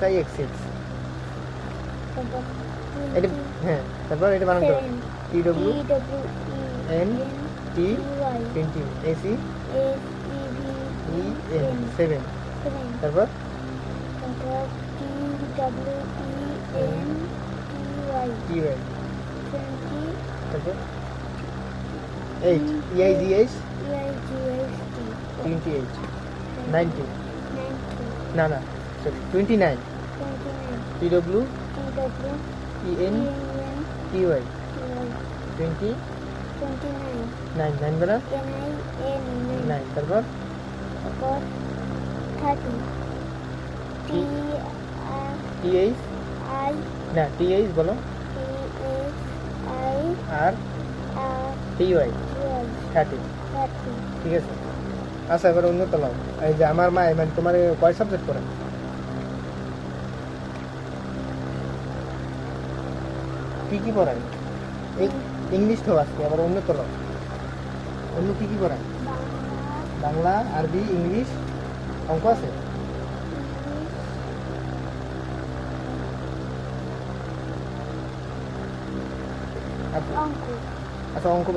I x x, এটা হ্যাঁ, তারপর এটা বানান করো, T W N T 20 AC E N 7, তারপর টি ওয়াই, তারপর 8 EIGH 28 90, না না sorry 29 T W EN TY 29 9 বানা 9, তারপর TH না TH বলো আর TY 30, ঠিক আছে। আচ্ছা এবার অন্য তলাও, এই যে আমার মা মানে তোমার কয় সাবজেক্ট পড়ে? কি কি পড়ায়? ইংলিশ তো আজকে, আবার অন্য তলাও, অন্য কি কি পড়ায়? বাংলা, আরবি, ইংলিশ, অঙ্ক আছে? আচ্ছা অঙ্ক